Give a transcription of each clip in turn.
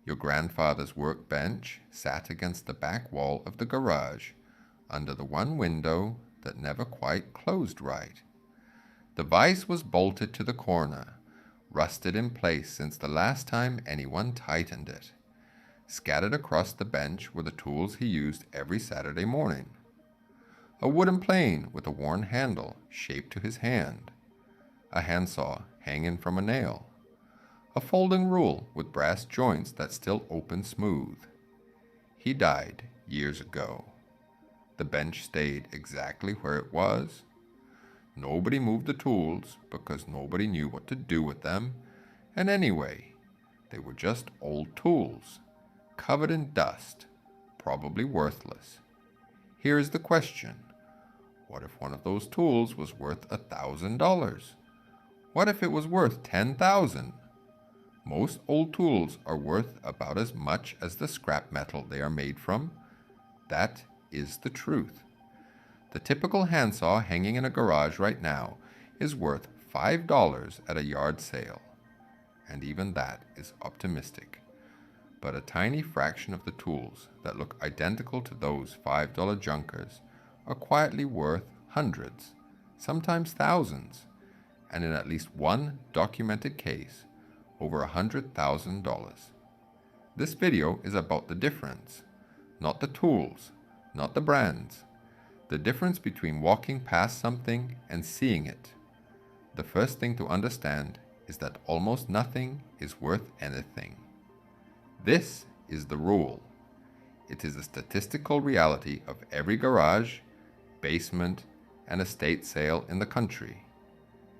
Your grandfather's workbench sat against the back wall of the garage, under the one window that never quite closed right. The vise was bolted to the corner, rusted in place since the last time anyone tightened it. Scattered across the bench were the tools he used every Saturday morning. A wooden plane with a worn handle shaped to his hand, a handsaw hanging from a nail, a folding rule with brass joints that still open smooth. He died years ago. The bench stayed exactly where it was. Nobody moved the tools because nobody knew what to do with them, and anyway, they were just old tools, covered in dust, probably worthless. Here is the question. What if one of those tools was worth $1,000? What if it was worth $10,000? Most old tools are worth about as much as the scrap metal they are made from. That is the truth. The typical handsaw hanging in a garage right now is worth $5 at a yard sale. And even that is optimistic. But a tiny fraction of the tools that look identical to those $5 junkers are quietly worth hundreds, sometimes thousands, and in at least one documented case, over $100,000. This video is about the difference, not the tools, not the brands, the difference between walking past something and seeing it. The first thing to understand is that almost nothing is worth anything. This is the rule. It is a statistical reality of every garage, basement, and estate sale in the country.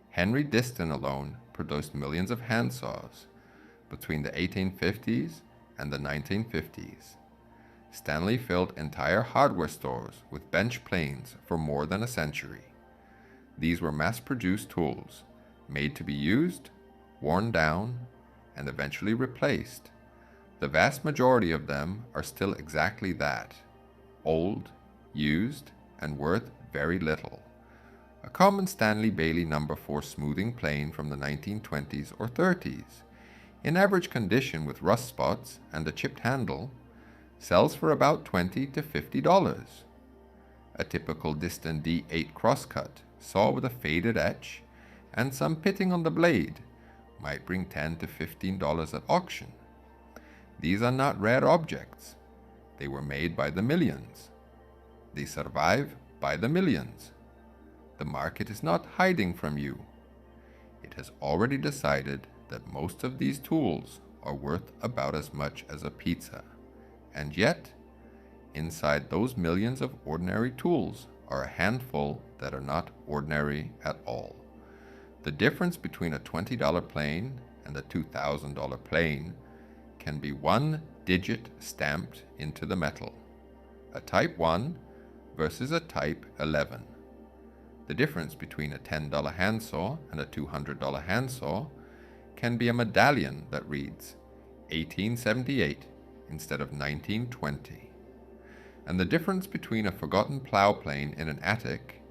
Henry Disston alone produced millions of handsaws between the 1850s and the 1950s. Stanley filled entire hardware stores with bench planes for more than a century. These were mass-produced tools, made to be used, worn down, and eventually replaced. The vast majority of them are still exactly that, old, used, and worth very little. A common Stanley Bailey Number 4 smoothing plane from the 1920s or 30s, in average condition with rust spots and a chipped handle, sells for about $20 to $50. A typical Disston D8 crosscut, saw with a faded edge, and some pitting on the blade, might bring $10 to $15 at auction. These are not rare objects. They were made by the millions. They survive by the millions. The market is not hiding from you. It has already decided that most of these tools are worth about as much as a pizza. And yet, inside those millions of ordinary tools are a handful that are not ordinary at all. The difference between a $20 plane and a $2,000 plane can be one digit stamped into the metal, a Type 1 versus a Type 11. The difference between a $10 handsaw and a $200 handsaw can be a medallion that reads 1878 instead of 1920. And the difference between a forgotten plow plane in an attic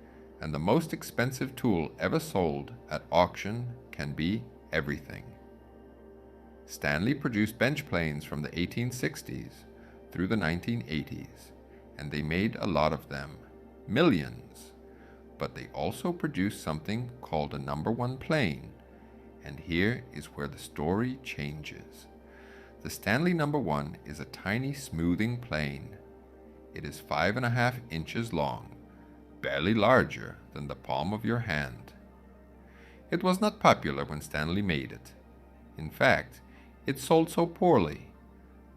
and the most expensive tool ever sold at auction can be everything. Stanley produced bench planes from the 1860s through the 1980s, and they made a lot of them, millions. But they also produced something called a number one plane, and here is where the story changes. The Stanley Number One is a tiny smoothing plane. It is 5.5 inches long, barely larger than the palm of your hand. It was not popular when Stanley made it. In fact, it sold so poorly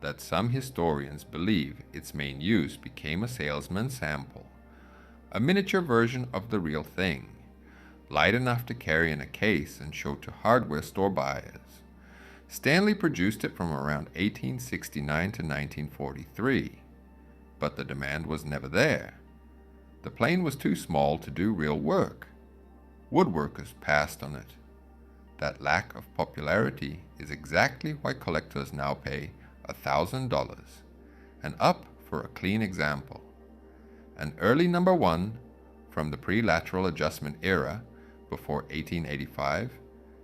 that some historians believe its main use became a salesman's sample, a miniature version of the real thing, light enough to carry in a case and show to hardware store buyers. Stanley produced it from around 1869 to 1943, but the demand was never there. The plane was too small to do real work. Woodworkers passed on it. That lack of popularity is exactly why collectors now pay $1,000, and up for a clean example. An early number one from the pre-lateral adjustment era before 1885,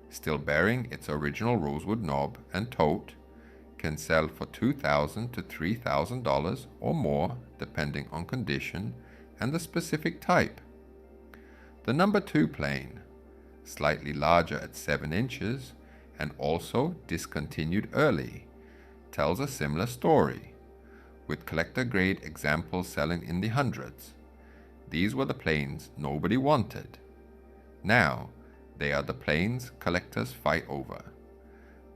still bearing its original rosewood knob and tote, can sell for $2,000 to $3,000 or more, depending on condition and the specific type. The number 2 plane, slightly larger at 7 inches and also discontinued early, tells a similar story, with collector-grade examples selling in the hundreds. These were the planes nobody wanted. Now, they are the planes collectors fight over.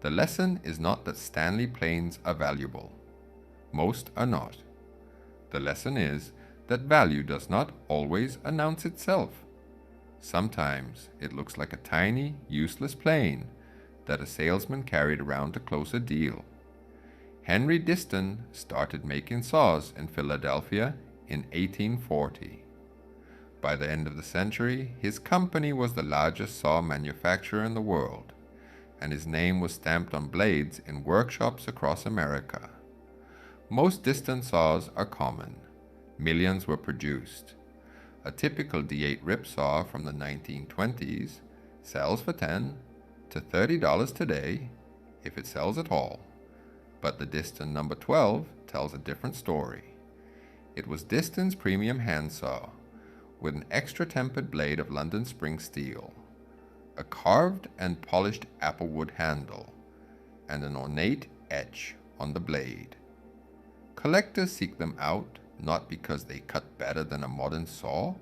The lesson is not that Stanley planes are valuable. Most are not. The lesson is that value does not always announce itself. Sometimes it looks like a tiny, useless plane that a salesman carried around to close a deal. Henry Disston started making saws in Philadelphia in 1840. By the end of the century, his company was the largest saw manufacturer in the world, and his name was stamped on blades in workshops across America. Most Disston saws are common. Millions were produced. A typical D8 rip saw from the 1920s sells for $10 to $30 today, if it sells at all. But the Disston Number 12 tells a different story. It was Disston's premium handsaw, with an extra-tempered blade of London spring steel, a carved and polished applewood handle, and an ornate etch on the blade. Collectors seek them out not because they cut better than a modern saw,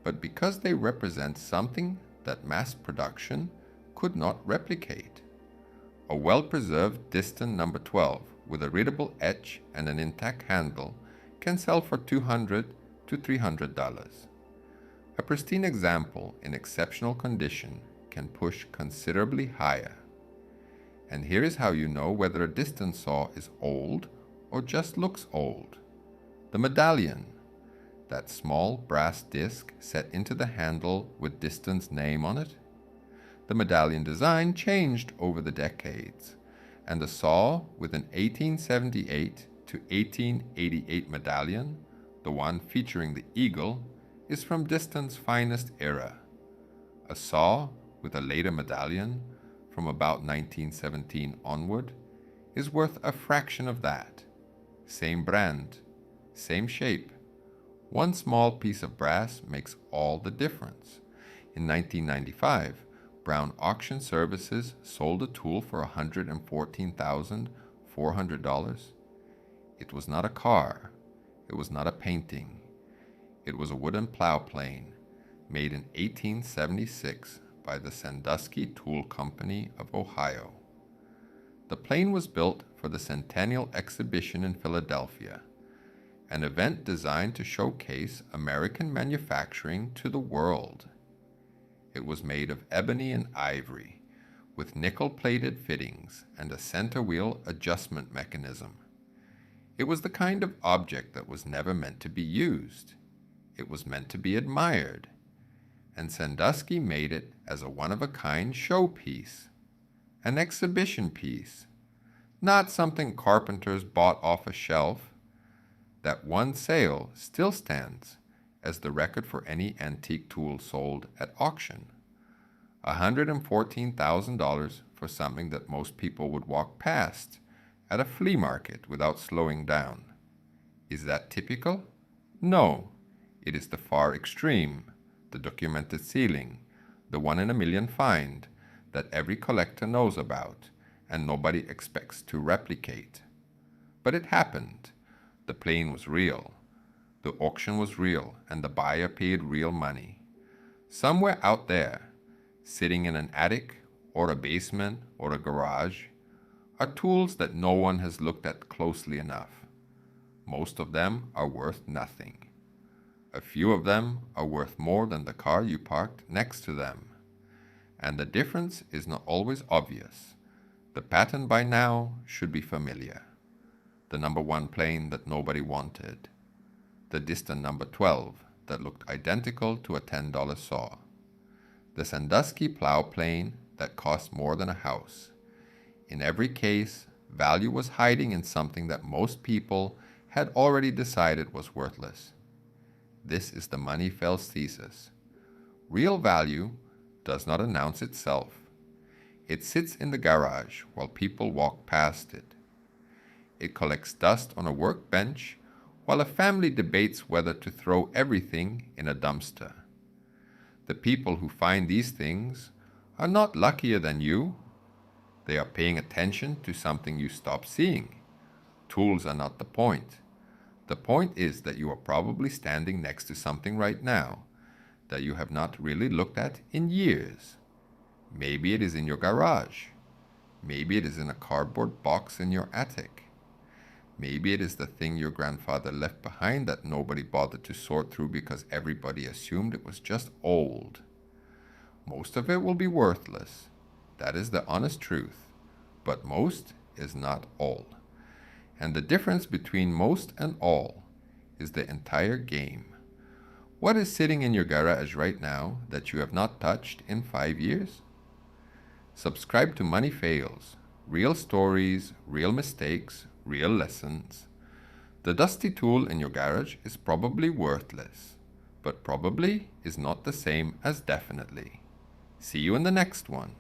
but because they represent something that mass production could not replicate. A well-preserved Disston Number 12 with a readable etch and an intact handle can sell for $200 to $300. A pristine example in exceptional condition can push considerably higher. And here is how you know whether a Disston saw is old or just looks old. The medallion, that small brass disc set into the handle with Disston's name on it. The medallion design changed over the decades, and the saw with an 1878 to 1888 medallion, the one featuring the eagle, is from Disston's finest era. A saw with a later medallion, from about 1917 onward, is worth a fraction of that. Same brand, same shape. One small piece of brass makes all the difference. In 1995, Brown Auction Services sold a tool for $114,400. It was not a car. It was not a painting. It was a wooden plow plane made in 1876 by the Sandusky Tool Company of Ohio. The plane was built for the Centennial Exhibition in Philadelphia, an event designed to showcase American manufacturing to the world. It was made of ebony and ivory, with nickel-plated fittings and a center wheel adjustment mechanism. It was the kind of object that was never meant to be used. It was meant to be admired, and Sandusky made it as a one-of-a-kind showpiece, an exhibition piece, not something carpenters bought off a shelf. That one sale still stands as the record for any antique tool sold at auction. $114,000 for something that most people would walk past at a flea market without slowing down. Is that typical? No, it is the far extreme, the documented ceiling, the 1 in a million find that every collector knows about and nobody expects to replicate. But it happened. The plane was real. The auction was real, and the buyer paid real money. Somewhere out there, sitting in an attic or a basement or a garage, are tools that no one has looked at closely enough. Most of them are worth nothing. A few of them are worth more than the car you parked next to them. And the difference is not always obvious. The pattern by now should be familiar. The number 1 plane that nobody wanted. The Disston Number 12 that looked identical to a $10 saw. The Sandusky plow plane that cost more than a house. In every case, value was hiding in something that most people had already decided was worthless. This is the Money Fells thesis. Real value does not announce itself. It sits in the garage while people walk past it. it collects dust on a workbench, while a family debates whether to throw everything in a dumpster. The people who find these things are not luckier than you. They are paying attention to something you stop seeing. Tools are not the point. The point is that you are probably standing next to something right now that you have not really looked at in years. Maybe it is in your garage. Maybe it is in a cardboard box in your attic. Maybe it is the thing your grandfather left behind that nobody bothered to sort through because everybody assumed it was just old. Most of it will be worthless. That is the honest truth. But most is not all. And the difference between most and all is the entire game. What is sitting in your garage right now that you have not touched in 5 years? Subscribe to Money Fails. Real stories, real mistakes, real lessons. The dusty tool in your garage is probably worthless, but probably is not the same as definitely. See you in the next one.